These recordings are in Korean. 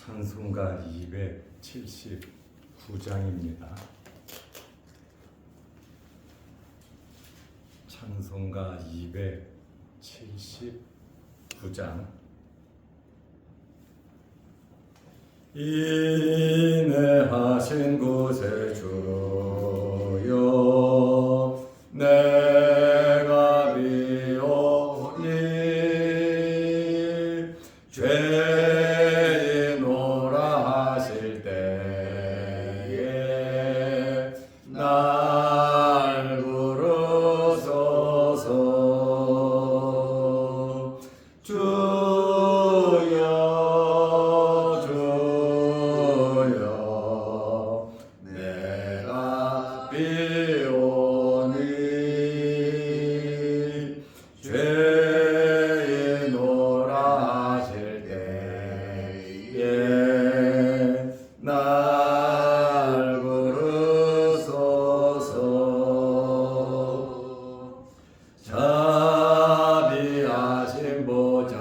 찬송가 279장입니다. 찬송가 279장. 인내하신 곳에 주여 내가 비오니 죄인오라 하실 때에 날 부르소서. 주여 주여 내가 비오니 죄인오라 하실 때에 날 부르소서. 자비하신 보좌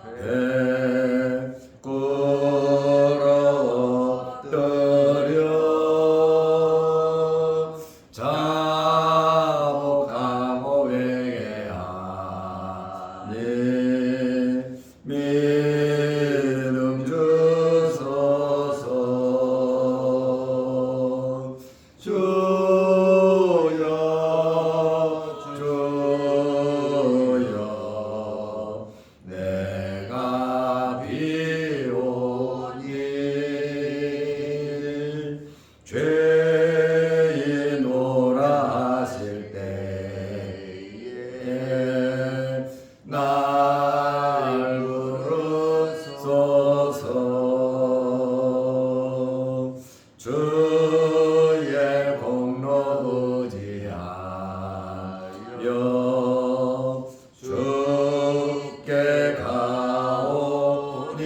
앞에 꿇어 엎드려 자복하고 회개하니 믿음 주소서. 주여 주여 내가 비오니 죄인오라 하실 때에 날 부르소서. 주의 공로 의지하여 주께 가오니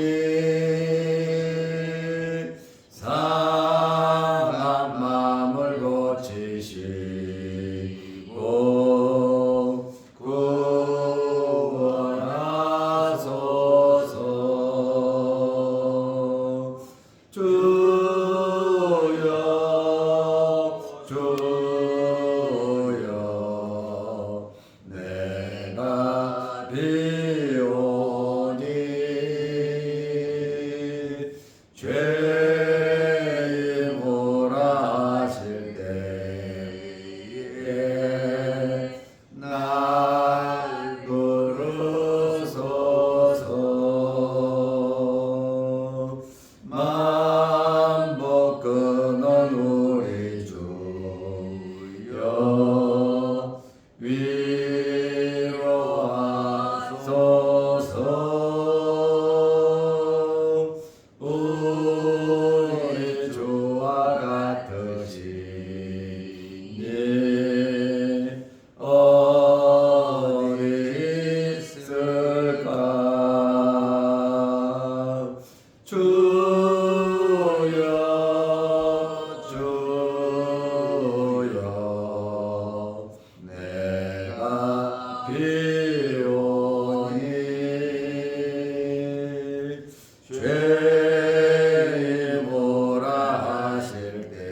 상한 마음을 고치시고 구원하소서. 주여 주여 내가 비오니 죄인오라 하실 때에 날 부르소서. 만복 끊은 우리 주여 위로하소서. 우리 주와 같으시니 어디 있을까. 주여 주여 내가 비오니 죄인오라 하실 때에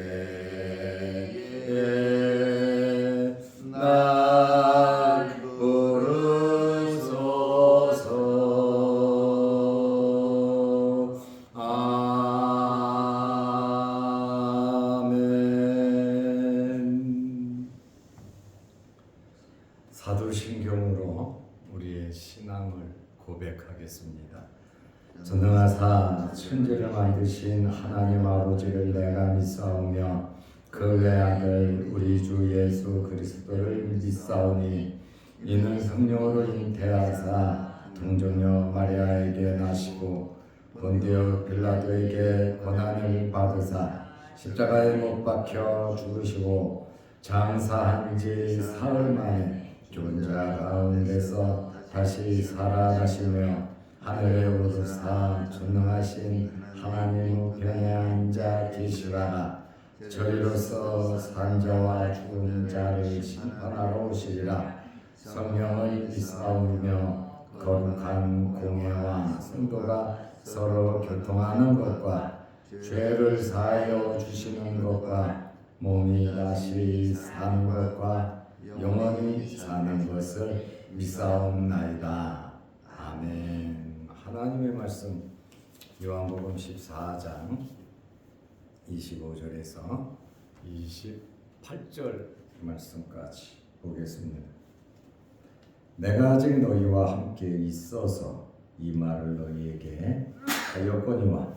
날 부르소서. 아멘. 사도신경으로 우리의 신앙을 고백하겠습니다. 전능하사 천지를 만드신 하나님 아버지를 내가 믿사오며 그 외아들 우리 주 예수 그리스도를 믿사오니 이는 성령으로 잉태하사 동정녀 마리아에게 나시고 본디오 빌라도에게 고난을 받으사 십자가에 못 박혀 죽으시고 장사한 지 사흘 만에 죽은 자 가운데서 다시 살아나시며 하늘에 오르사 전능하신 하나님 우편에 앉아 계시다가 저희로서 산자와 죽은 자를 심판하러 오시리라. 성령을 믿사오며 거룩한 공회와 성도가 서로 교통하는 것과 죄를 사하여 주시는 것과 몸이 다시 사는 것과 영원히 사는 것을 믿사옵나이다. 아멘. 하나님의 말씀 요한복음 14장 25절에서 28절 말씀까지 보겠습니다. 내가 아직 너희와 함께 있어서 이 말을 너희에게 하였거니와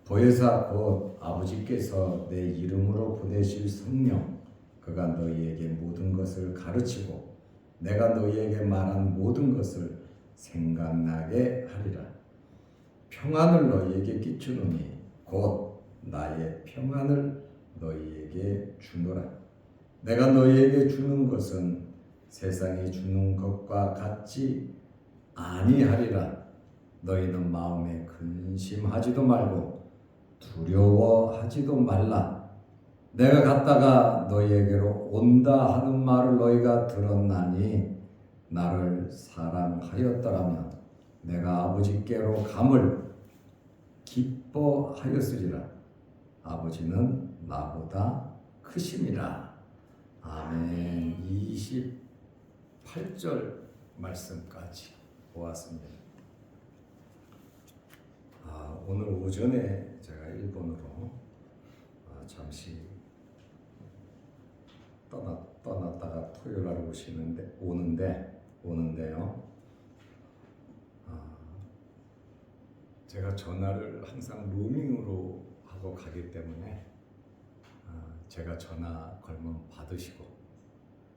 보혜사 곧 아버지께서 내 이름으로 보내실 성령 그가 너희에게 모든 것을 가르치고 내가 너희에게 말한 모든 것을 생각나게 하리라. 평안을 너희에게 끼치노니 곧 나의 평안을 너희에게 주노라. 내가 너희에게 주는 것은 세상이 주는 것과 같지 아니하리라. 너희는 마음에 근심하지도 말고 두려워하지도 말라. 내가 갔다가 너희에게로 온다 하는 말을 너희가 들었나니 나를 사랑하였더라면 내가 아버지께로 감을 기뻐하였으리라. 아버지는 나보다 크심이라. 아멘. 28절 말씀까지 보았습니다. 오늘 오전에 제가 일본으로 잠시 떠났다가 토요일 날 오는데요. 제가 전화를 항상 로밍으로 하고 가기 때문에 제가 전화 걸면 받으시고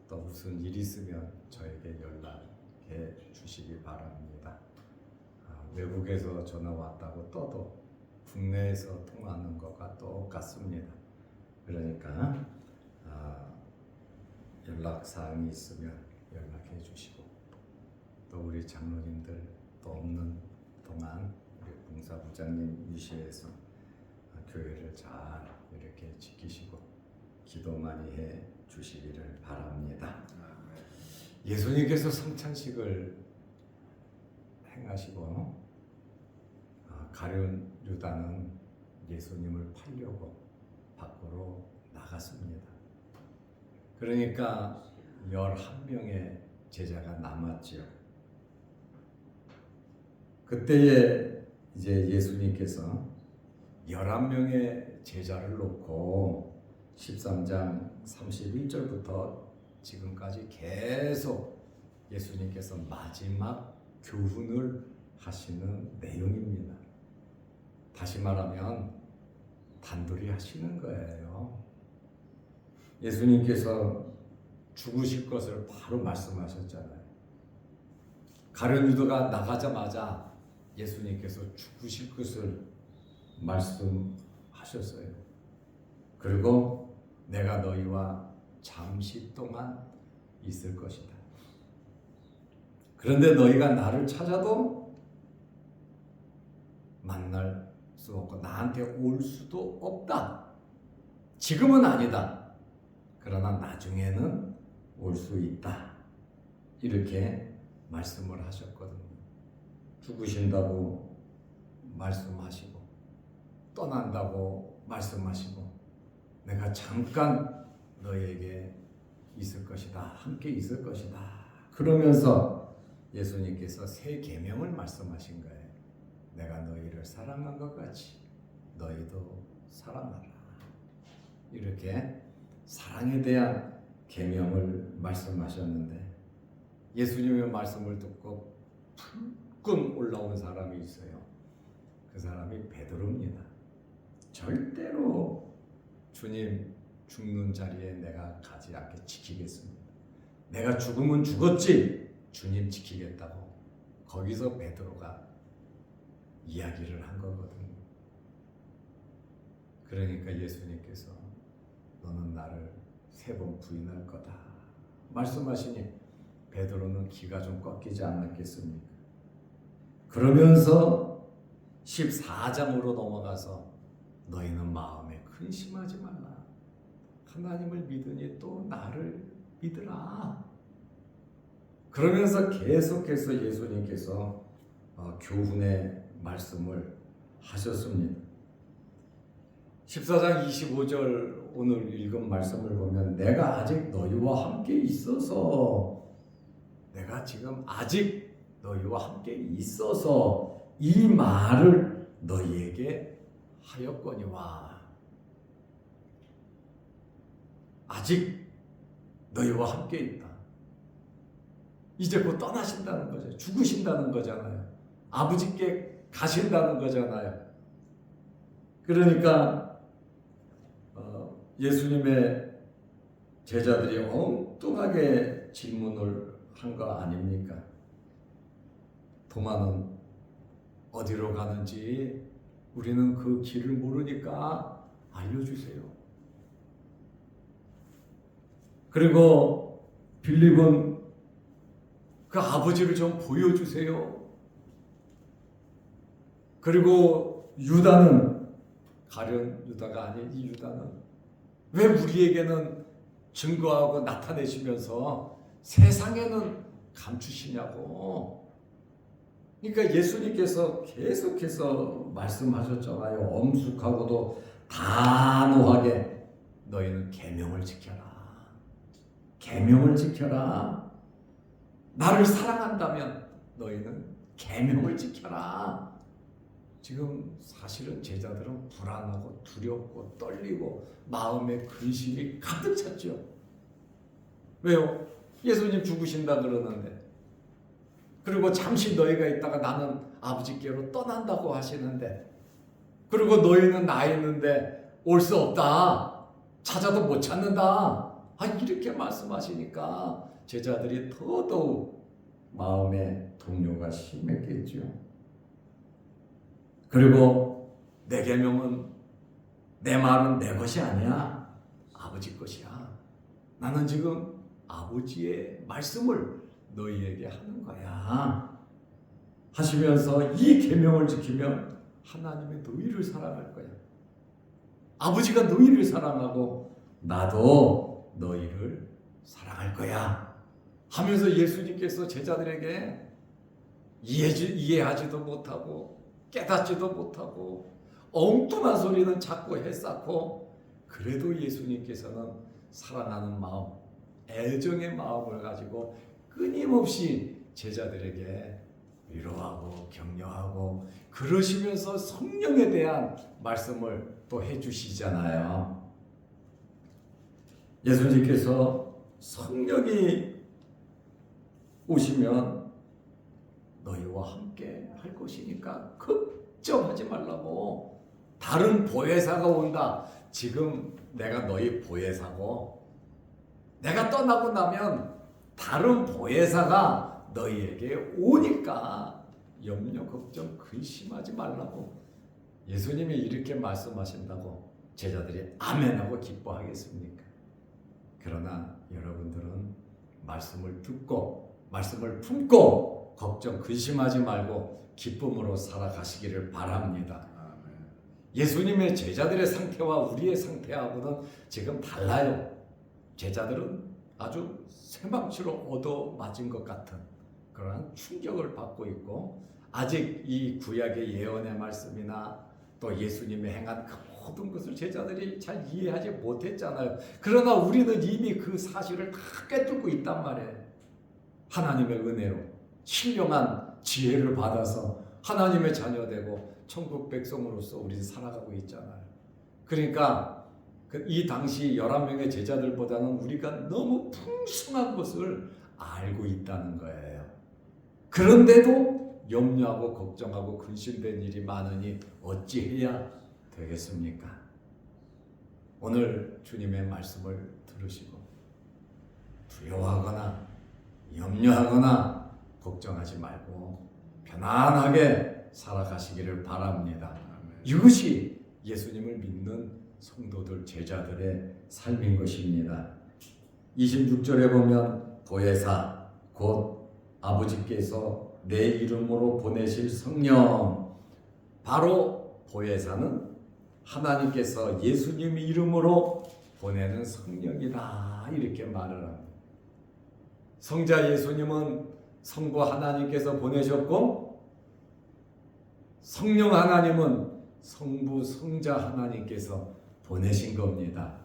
또 무슨 일 있으면 저에게 연락해 주시기 바랍니다. 외국에서 전화 왔다고 떠도 국내에서 통화하는 것과 똑같습니다. 그러니까 연락사항이 있으면 연락해 주시고 또 우리 장로님들 또 없는 동안 우리 봉사부장님 위시해서 교회를 잘 이렇게 지키시고 기도 많이 해 주시기를 바랍니다. 예수님께서 성찬식을 행하시고 가룟 유다는 예수님을 팔려고 밖으로 나갔습니다. 그러니까 11명의 제자가 남았지요. 그때에 이제 예수님께서 11명의 제자를 놓고 13장 31절부터 지금까지 계속 예수님께서 마지막 교훈을 하시는 내용입니다. 다시 말하면 단둘이 하시는 거예요. 예수님께서 죽으실 것을 바로 말씀하셨잖아요. 가룟 유다가 나가자마자 예수님께서 죽으실 것을 말씀하셨어요. 그리고 내가 너희와 잠시 동안 있을 것이다. 그런데 너희가 나를 찾아도 만날 수 없고 나한테 올 수도 없다. 지금은 아니다. 그러나 나중에는 올 수 있다. 이렇게 말씀을 하셨거든요. 죽으신다고 말씀하시고 떠난다고 말씀하시고 내가 잠깐 너희에게 있을 것이다. 함께 있을 것이다. 그러면서 예수님께서 새 계명을 말씀하신 거예요. 내가 너희를 사랑한 것 같이 너희도 사랑하라. 이렇게 사랑에 대한 계명을 말씀하셨는데 예수님의 말씀을 듣고 불끈 올라온 사람이 있어요. 그 사람이 베드로입니다. 절대로 주님 죽는 자리에 내가 가지 않게 지키겠습니다. 내가 죽으면 죽었지 주님 지키겠다고 거기서 베드로가 이야기를 한 거거든요. 그러니까 예수님께서 너는 나를 3번 부인할 거다 말씀하시니 베드로는 기가 좀 꺾이지 않았겠습니까? 그러면서 14장으로 넘어가서 너희는 마음에 근심하지 말라. 하나님을 믿으니 또 나를 믿으라. 그러면서 계속해서 예수님께서 교훈의 말씀을 하셨습니다. 14장 25절 오늘 읽은 말씀을 보면 내가 아직 너희와 함께 있어서 내가 지금 아직 너희와 함께 있어서 이 말을 너희에게 하였거니와 아직 너희와 함께 있다. 이제 곧 떠나신다는 거죠. 죽으신다는 거잖아요. 아버지께 가신다는 거잖아요. 그러니까 예수님의 제자들이 엉뚱하게 질문을 한 거 아닙니까? 도마는 어디로 가는지 우리는 그 길을 모르니까 알려주세요. 그리고 빌립은 그 아버지를 좀 보여주세요. 그리고 유다는 가룟 유다가 아닌 이 유다는 왜 우리에게는 증거하고 나타내시면서 세상에는 감추시냐고. 그러니까 예수님께서 계속해서 말씀하셨잖아요. 엄숙하고도 단호하게 너희는 계명을 지켜라. 계명을 지켜라. 나를 사랑한다면 너희는 계명을 지켜라. 지금 사실은 제자들은 불안하고 두렵고 떨리고 마음에 근심이 가득 찼죠. 왜요? 예수님 죽으신다 그러는데, 그리고 잠시 너희가 있다가 나는 아버지께로 떠난다고 하시는데, 그리고 너희는 나 있는데 올 수 없다. 찾아도 못 찾는다. 이렇게 말씀하시니까 제자들이 더더욱 마음의 동요가 심했겠죠. 그리고 내 계명은, 내 말은 내 것이 아니야. 아버지 것이야. 나는 지금 아버지의 말씀을 너희에게 하는 거야. 하시면서 이 계명을 지키면 하나님의 너희를 사랑할 거야. 아버지가 너희를 사랑하고 나도 너희를 사랑할 거야. 하면서 예수님께서 제자들에게 이해하지도 못하고 깨닫지도 못하고 엉뚱한 소리는 자꾸 해쌓고, 그래도 예수님께서는 사랑하는 마음, 애정의 마음을 가지고 끊임없이 제자들에게 위로하고 격려하고 그러시면서 성령에 대한 말씀을 또 해주시잖아요. 예수님께서 성령이 오시면 너희와 함께 할 것이니까 걱정하지 말라고. 다른 보혜사가 온다. 지금 내가 너희 보혜사고, 내가 떠나고 나면 다른 보혜사가 너희에게 오니까 염려, 걱정, 근심하지 말라고. 예수님이 이렇게 말씀하신다고 제자들이 아멘하고 기뻐하겠습니까? 그러나 여러분들은 말씀을 듣고 말씀을 품고 걱정, 근심하지 말고 기쁨으로 살아가시기를 바랍니다. 예수님의 제자들의 상태와 우리의 상태하고는 지금 달라요. 제자들은 아주 쇠망치로 얻어맞은 것 같은 그러한 충격을 받고 있고, 아직 이 구약의 예언의 말씀이나 또 예수님의 행한 그 모든 것을 제자들이 잘 이해하지 못했잖아요. 그러나 우리는 이미 그 사실을 다 꿰뚫고 있단 말이에요. 하나님의 은혜로 신령한 지혜를 받아서 하나님의 자녀되고 천국 백성으로서 우리는 살아가고 있잖아요. 그러니까 이 당시 11명의 제자들보다는 우리가 너무 풍성한 것을 알고 있다는 거예요. 그런데도 염려하고 걱정하고 근심된 일이 많으니 어찌해야 되겠습니까? 오늘 주님의 말씀을 들으시고 두려워하거나 염려하거나 걱정하지 말고 편안하게 살아가시기를 바랍니다. 이것이 예수님을 믿는 성도들, 제자들의 삶인 것입니다. 26절에 보면 보혜사 곧 아버지께서 내 이름으로 보내실 성령, 바로 보혜사는 하나님께서 예수님 이름으로 보내는 성령이다, 이렇게 말을 합니다. 성자 예수님은 성부 하나님께서 보내셨고 성령 하나님은 성부 성자 하나님께서 보내신 겁니다.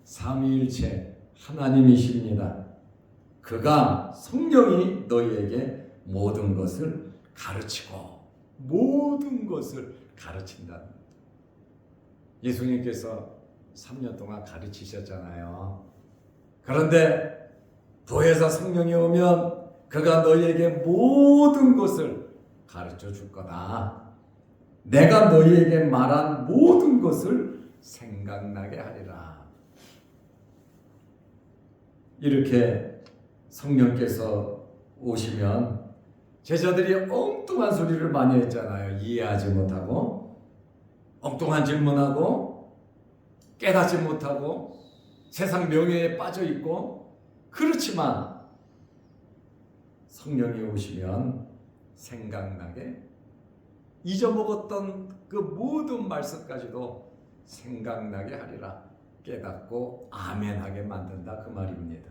삼위일체 하나님이십니다. 그가 성령이 너희에게 모든 것을 가르치고 모든 것을 가르친다. 예수님께서 3년 동안 가르치셨잖아요. 그런데 보혜사 성령이 오면 그가 너희에게 모든 것을 가르쳐 줄 거다. 내가 너희에게 말한 모든 것을 생각나게 하리라. 이렇게 성령께서 오시면 제자들이 엉뚱한 소리를 많이 했잖아요. 이해하지 못하고 엉뚱한 질문하고 깨닫지 못하고 세상 명예에 빠져 있고, 그렇지만 성령이 오시면 생각나게 잊어먹었던 그 모든 말씀까지도 생각나게 하리라. 깨닫고 아멘하게 만든다, 그 말입니다.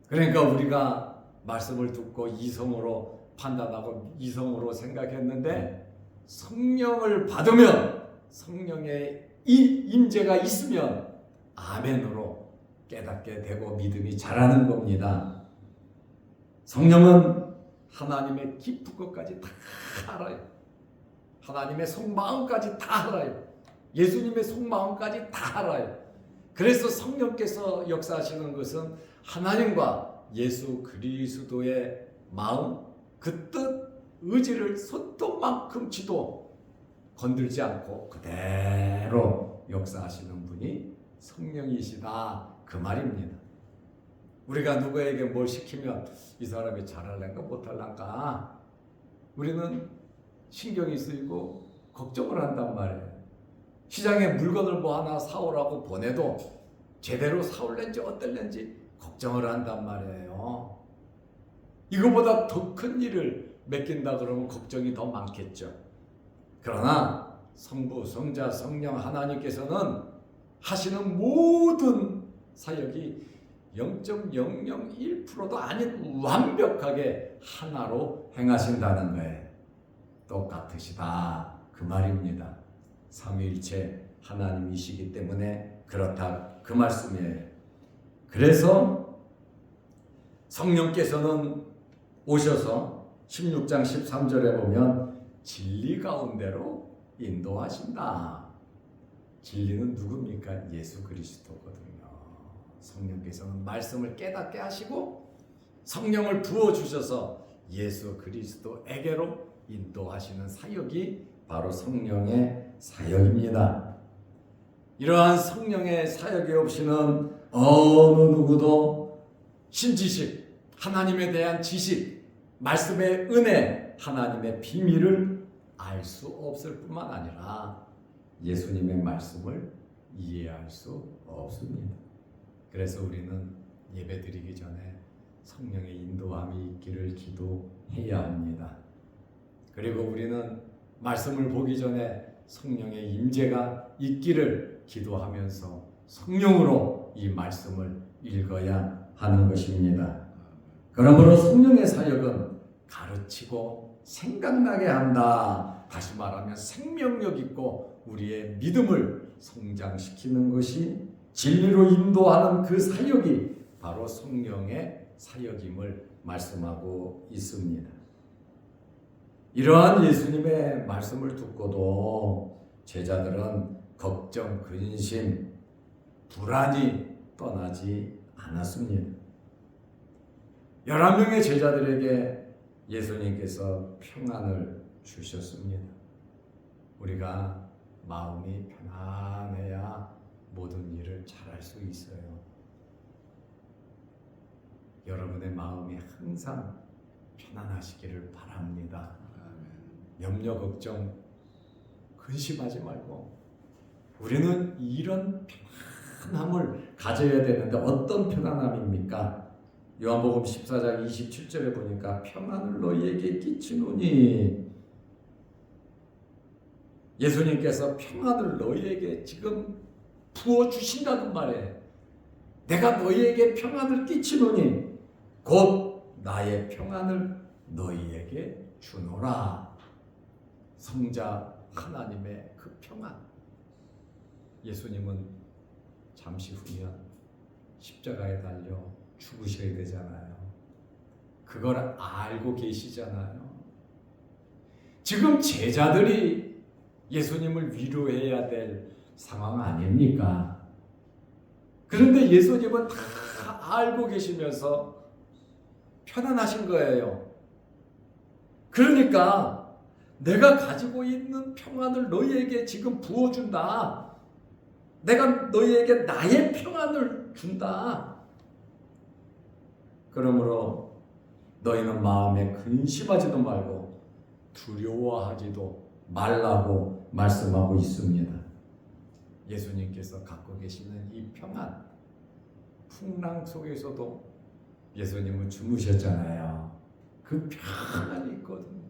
그러니까 우리가 말씀을 듣고 이성으로 판단하고 이성으로 생각했는데 성령을 받으면, 성령의 이 임재가 있으면 아멘으로 깨닫게 되고 믿음이 자라는 겁니다. 성령은 하나님의 깊은 것까지 다 알아요. 하나님의 속마음까지 다 알아요. 예수님의 속마음까지 다 알아요. 그래서 성령께서 역사하시는 것은 하나님과 예수 그리스도의 마음, 그 뜻, 의지를 손톱만큼치도 건들지 않고 그대로 역사하시는 분이 성령이시다, 그 말입니다. 우리가 누구에게 뭘 시키면 이 사람이 잘할란가 못할란가 우리는 신경이 쓰이고 걱정을 한단 말이에요. 시장에 물건을 뭐 하나 사오라고 보내도 제대로 사올는지 어떨는지 걱정을 한단 말이에요. 이거보다 더 큰 일을 맡긴다 그러면 걱정이 더 많겠죠. 그러나 성부, 성자, 성령 하나님께서는 하시는 모든 사역이 0.001%도 아닌 완벽하게 하나로 행하신다는 거예요. 똑같으시다, 그 말입니다. 삼위일체 하나님이시기 때문에 그렇다, 그 말씀이에요. 그래서 성령께서는 오셔서 16장 13절에 보면 진리 가운데로 인도하신다. 진리는 누굽니까? 예수 그리스도거든요. 성령께서는 말씀을 깨닫게 하시고 성령을 부어주셔서 예수 그리스도에게로 인도하시는 사역이 바로 성령의 사역입니다. 이러한 성령의 사역이 없이는 어느 누구도 신지식, 하나님에 대한 지식, 말씀의 은혜, 하나님의 비밀을 알 수 없을 뿐만 아니라 예수님의 말씀을 이해할 수 없습니다. 그래서 우리는 예배드리기 전에 성령의 인도함이 있기를 기도해야 합니다. 그리고 우리는 말씀을 보기 전에 성령의 임재가 있기를 기도하면서 성령으로 이 말씀을 읽어야 하는 것입니다. 그러므로 성령의 사역은 가르치고 생각나게 한다. 다시 말하면 생명력 있고 우리의 믿음을 성장시키는 것이 진리로 인도하는 그 사역이 바로 성령의 사역임을 말씀하고 있습니다. 이러한 예수님의 말씀을 듣고도 제자들은 걱정, 근심, 불안이 떠나지 않았습니다. 11명의 제자들에게 예수님께서 평안을 주셨습니다. 우리가 마음이 편안해야 모든 일을 잘할 수 있어요. 여러분의 마음이 항상 편안하시기를 바랍니다. 염려, 걱정, 근심하지 말고 우리는 이런 편안함을 가져야 되는데 어떤 편안함입니까? 요한복음 14장 27절에 보니까 평안을 너희에게 끼치노니, 예수님께서 평안을 너희에게 지금 부어주신다는 말에 내가 너희에게 평안을 끼치노니 곧 나의 평안을 너희에게 주노라. 성자 하나님의 그 평안. 예수님은 잠시 후면 십자가에 달려 죽으셔야 되잖아요. 그걸 알고 계시잖아요. 지금 제자들이 예수님을 위로해야 될 상황 아닙니까? 그런데 예수님은 다 알고 계시면서 편안하신 거예요. 그러니까 내가 가지고 있는 평안을 너희에게 지금 부어준다. 내가 너희에게 나의 평안을 준다. 그러므로 너희는 마음에 근심하지도 말고 두려워하지도 말라고 말씀하고 있습니다. 예수님께서 갖고 계시는 이 평안, 풍랑 속에서도 예수님은 주무셨잖아요. 그 평안이 있거든요.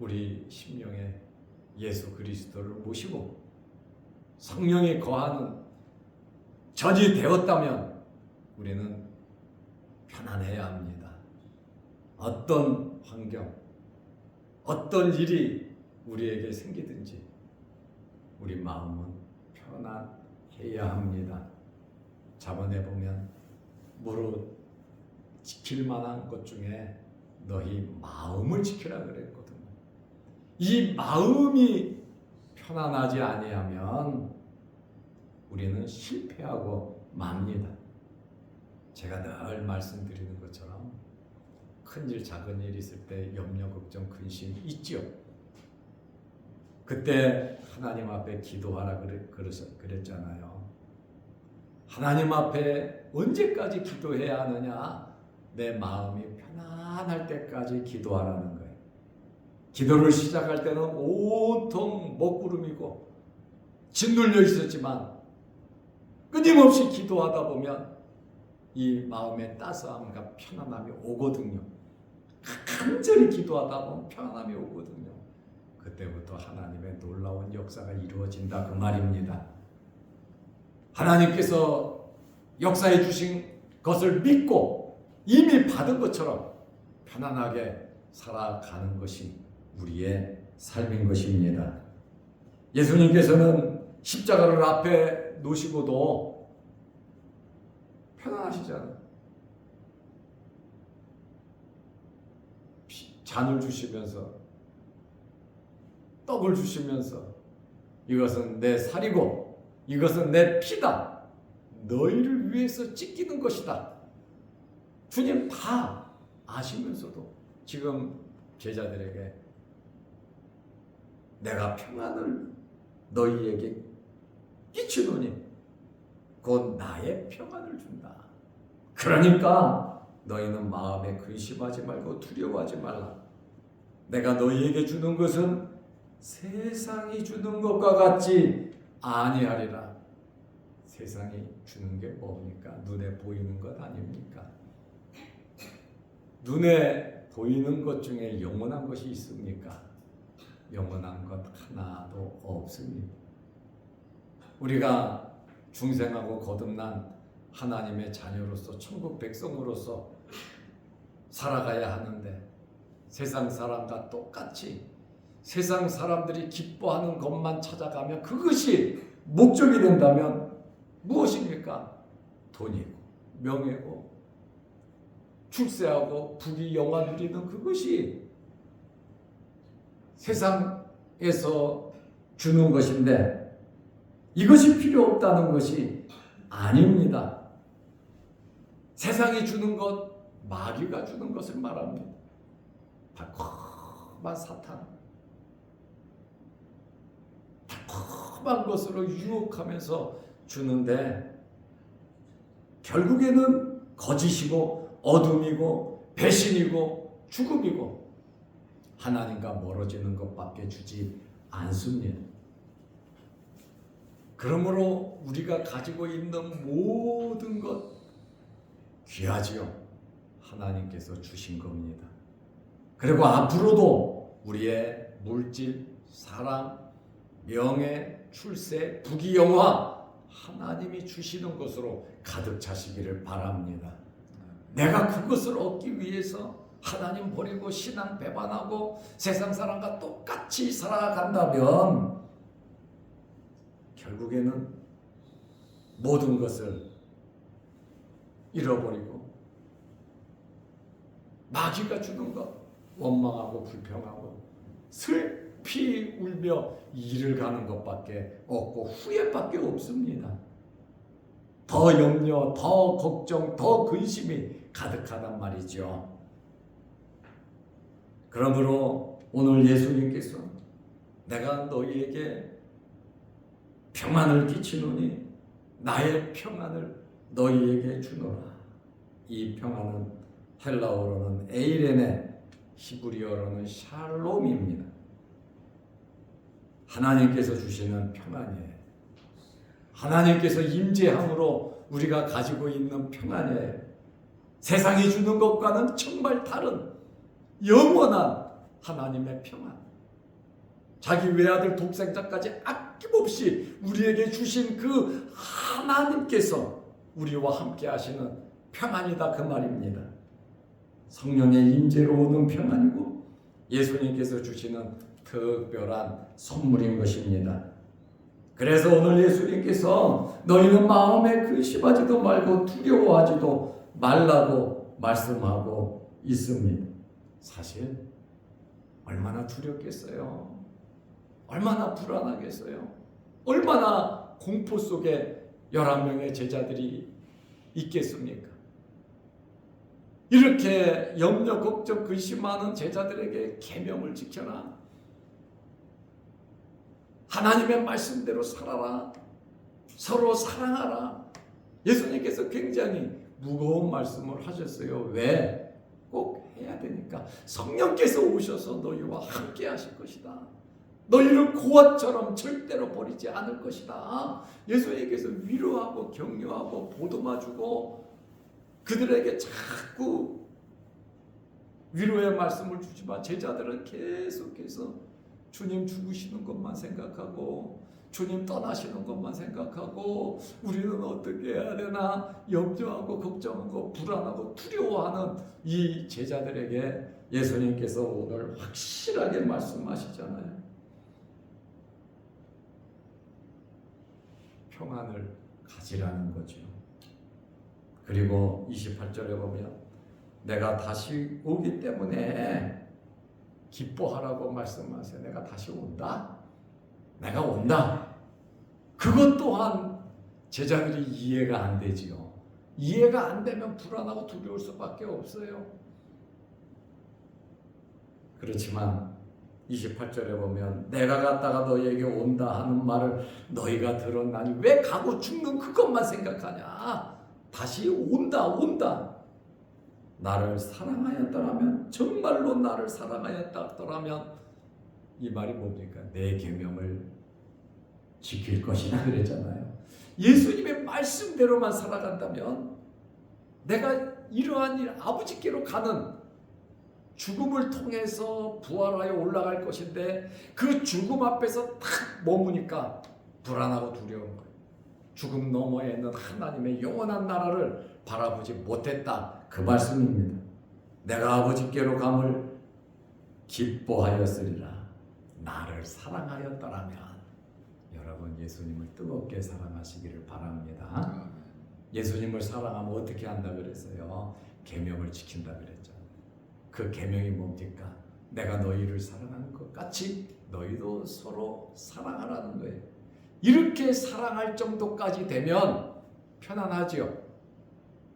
우리 심령에 예수 그리스도를 모시고 성령이 거하는 전이 되었다면 우리는 편안해야 합니다. 어떤 환경, 어떤 일이 우리에게 생기든지 우리 마음은 편안해야 합니다. 자문해 보면 무릇 지킬 만한 것 중에 너희 마음을 지키라 그랬거든요. 이 마음이 편안하지 아니하면 우리는 실패하고 맙니다. 제가 늘 말씀드리는 것처럼 큰일 작은 일 있을 때 염려 걱정 근심 있죠. 그때 하나님 앞에 기도하라 그랬잖아요. 하나님 앞에 언제까지 기도해야 하느냐? 내 마음이 편안할 때까지 기도하라는 거예요. 기도를 시작할 때는 온통 먹구름이고 짓눌려 있었지만 끊임없이 기도하다 보면 이 마음의 따스함과 편안함이 오거든요. 간절히 기도하다 보면 편안함이 오거든요. 그때부터 하나님의 놀라운 역사가 이루어진다 그 말입니다. 하나님께서 역사해 주신 것을 믿고 이미 받은 것처럼 편안하게 살아가는 것이 우리의 삶인 것입니다. 예수님께서는 십자가를 앞에 놓으시고도 편안하시잖아요. 잔을 주시면서 떡을 주시면서 이것은 내 살이고 이것은 내 피다. 너희를 위해서 찢기는 것이다. 주님 다 아시면서도 지금 제자들에게 내가 평안을 너희에게 끼치노니 곧 나의 평안을 준다. 그러니까 너희는 마음에 근심하지 말고 두려워하지 말라. 내가 너희에게 주는 것은 세상이 주는 것과 같지 아니하리라. 세상이 주는 게 뭡니까? 눈에 보이는 것 아닙니까? 눈에 보이는 것 중에 영원한 것이 있습니까? 영원한 것 하나도 없습니다. 우리가 중생하고 거듭난 하나님의 자녀로서 천국 백성으로서 살아가야 하는데 세상 사람과 똑같이 세상 사람들이 기뻐하는 것만 찾아가면 그것이 목적이 된다면 무엇입니까? 돈이고 명예고 출세하고 부귀 영화 누리는 그것이 세상에서 주는 것인데 이것이 필요 없다는 것이 아닙니다. 세상이 주는 것, 마귀가 주는 것을 말합니다. 달콤한 사탕, 달콤한 것으로 유혹하면서 주는데 결국에는 거짓이고 어둠이고 배신이고 죽음이고 하나님과 멀어지는 것밖에 주지 않습니다. 그러므로 우리가 가지고 있는 모든 것 귀하지요. 하나님께서 주신 겁니다. 그리고 앞으로도 우리의 물질, 사랑, 명예, 출세, 부귀, 영화 하나님이 주시는 것으로 가득 차시기를 바랍니다. 내가 그것을 얻기 위해서 하나님 버리고 신앙 배반하고 세상 사람과 똑같이 살아간다면 결국에는 모든 것을 잃어버리고 마귀가 주는 것 원망하고 불평하고 슬피 울며 일을 가는 것밖에 없고 후회밖에 없습니다. 더 염려, 더 걱정, 더 근심이 가득하단 말이죠. 그러므로 오늘 예수님께서 내가 너희에게 평안을 끼치노니 나의 평안을 너희에게 주노라. 이 평안은 헬라어로는 에이레네, 히브리어로는 샬롬입니다. 하나님께서 주시는 평안이에요. 하나님께서 임재함으로 우리가 가지고 있는 평안이에요. 세상이 주는 것과는 정말 다른 영원한 하나님의 평안. 자기 외아들 독생자까지 아낌없이 우리에게 주신 그 하나님께서 우리와 함께 하시는 평안이다 그 말입니다. 성령의 임재로 오는 평안이고 예수님께서 주시는 특별한 선물인 것입니다. 그래서 오늘 예수님께서 너희는 마음에 근심하지도 말고 두려워하지도 말라고 말씀하고 있습니다. 사실 얼마나 두렵겠어요? 얼마나 불안하겠어요? 얼마나 공포 속에 11명의 제자들이 있겠습니까? 이렇게 염려, 걱정, 근심하는 제자들에게 계명을 지켜라. 하나님의 말씀대로 살아라. 서로 사랑하라. 예수님께서 굉장히 무거운 말씀을 하셨어요. 왜? 꼭 해야 되니까. 성령께서 오셔서 너희와 함께 하실 것이다. 너희를 고아처럼 절대로 버리지 않을 것이다. 예수님께서 위로하고 격려하고 보듬어주고 그들에게 자꾸 위로의 말씀을 주지만 제자들은 계속해서 주님 죽으시는 것만 생각하고 주님 떠나시는 것만 생각하고 우리는 어떻게 해야 되나 염려하고 걱정하고 불안하고 두려워하는 이 제자들에게 예수님께서 오늘 확실하게 말씀하시잖아요. 평안을 가지라는 거죠. 그리고 28절에 보면 내가 다시 오기 때문에 기뻐하라고 말씀하세요. 내가 다시 온다? 내가 온다. 그것 또한 제자들이 이해가 안 되지요. 이해가 안 되면 불안하고 두려울 수밖에 없어요. 그렇지만 28절에 보면 내가 갔다가 너희에게 온다 하는 말을 너희가 들었나니 왜 가고 죽는 그것만 생각하냐. 다시 온다. 나를 사랑하였더라면 정말로 나를 사랑하였더라면 이 말이 뭡니까? 내 계명을 지킬 것이다 그랬잖아요. 예수님의 말씀대로만 살아간다면 내가 이러한 일 아버지께로 가는 죽음을 통해서 부활하여 올라갈 것인데 그 죽음 앞에서 탁 머무니까 불안하고 두려운 거예요. 죽음 너머에 있는 하나님의 영원한 나라를 바라보지 못했다. 그 말씀입니다. 내가 아버지께로 감을 기뻐하였으리라. 나를 사랑하였더라면. 여러분 예수님을 뜨겁게 사랑하시기를 바랍니다. 예수님을 사랑하면 어떻게 한다 그랬어요? 계명을 지킨다 그랬죠. 그 계명이 뭡니까? 내가 너희를 사랑하는 것 같이 너희도 서로 사랑하라는 거예요. 이렇게 사랑할 정도까지 되면 편안하지요.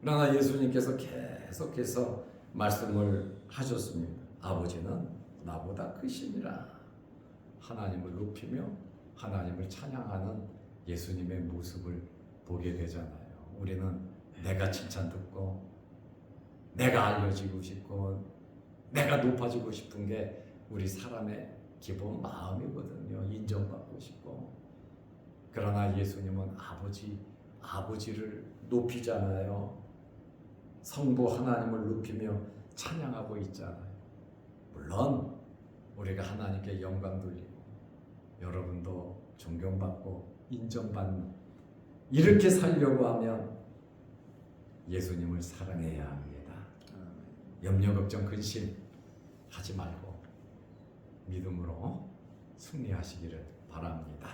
그러나 예수님께서 계속해서 말씀을 하셨습니다. 아버지는 나보다 크시니라. 하나님을 높이며 하나님을 찬양하는 예수님의 모습을 보게 되잖아요. 우리는 내가 칭찬 듣고 내가 알려지고 싶고 내가 높아지고 싶은 게 우리 사람의 기본 마음이거든요. 인정받고 싶고. 그러나 예수님은 아버지를 높이잖아요. 성부 하나님을 높이며 찬양하고 있잖아요. 물론 우리가 하나님께 영광 돌리고 여러분도 존경받고 인정받는 이렇게 살려고 하면 예수님을 사랑해야 합니다. 염려 걱정 근심 하지 말고 믿음으로 승리하시기를 바랍니다.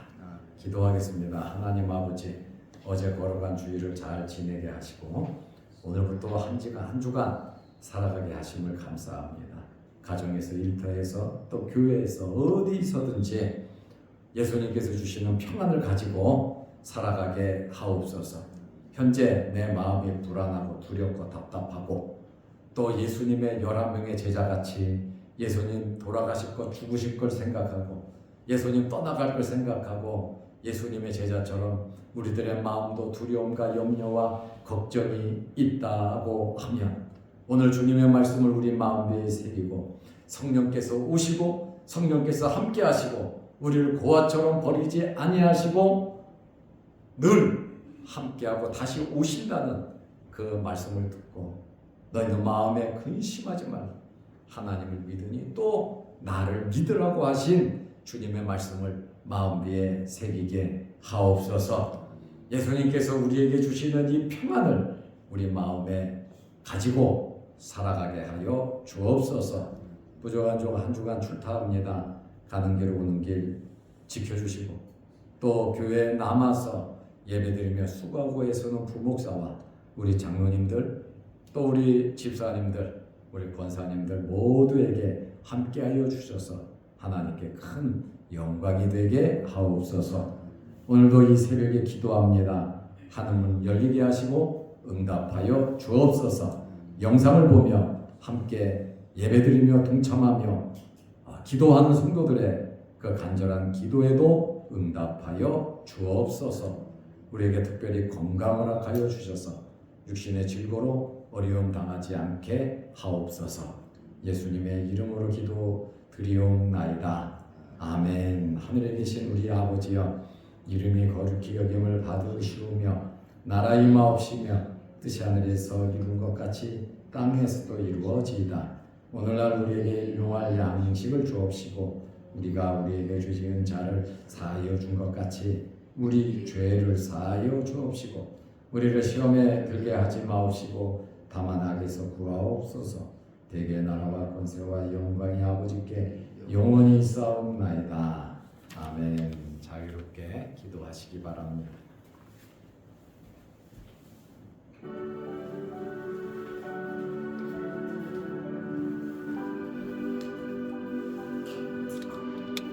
기도하겠습니다. 하나님 아버지, 어제 걸어간 주일을 잘 지내게 하시고 오늘부터 한 주간 살아가게 하심을 감사합니다. 가정에서, 일터에서, 또 교회에서 어디서든지 예수님께서 주시는 평안을 가지고 살아가게 하옵소서. 현재 내 마음이 불안하고 두렵고 답답하고 또 예수님의 11명의 제자같이 예수님 돌아가실 것, 죽으실 걸 생각하고 예수님 떠나갈 걸 생각하고 예수님의 제자처럼 우리들의 마음도 두려움과 염려와 걱정이 있다고 하면 오늘 주님의 말씀을 우리 마음에 새기고 성령께서 오시고 성령께서 함께 하시고 우리를 고아처럼 버리지 아니하시고 늘 함께하고 다시 오신다는 그 말씀을 듣고 너희는 마음에 근심하지 말라. 하나님을 믿으니 또 나를 믿으라고 하신 주님의 말씀을 마음에 새기게 하옵소서. 예수님께서 우리에게 주시는 이 평안을 우리 마음에 가지고 살아가게 하여 주옵소서. 부족한 종 한 주간 출타합니다. 가는 길 오는 길 지켜주시고 또 교회에 남아서 예배드리며 수고하고 애쓰는 부목사와 우리 장로님들 또 우리 집사님들 우리 권사님들 모두에게 함께하여 주셔서 하나님께 큰 영광이 되게 하옵소서. 오늘도 이 새벽에 기도합니다. 하늘문 열리게 하시고 응답하여 주옵소서. 영상을 보며 함께 예배드리며 동참하며 기도하는 성도들의 그 간절한 기도에도 응답하여 주옵소서. 우리에게 특별히 건강을 허락하여 주셔서 육신의 질고로 어려움 당하지 않게 하옵소서. 예수님의 이름으로 기도드리옵나이다. 아멘. 하늘에 계신 우리 아버지여, 이름이 거룩히 여김을 받으시오며 나라 임하옵시며 뜻이 하늘에서 이룬 것 같이 땅에서도 이루어지이다. 오늘날 우리에게 일용할 양식을 주옵시고 우리가 우리에게 주신 자를 사하여 준 것 같이 우리 죄를 사하여 주옵시고 우리를 시험에 들게 하지 마옵시고 다만 악에서 구하옵소서. 대개 나라와 권세와 영광이 아버지께 영원히 있사옵나이다. 아멘. 자유롭게 기도하시기 바랍니다.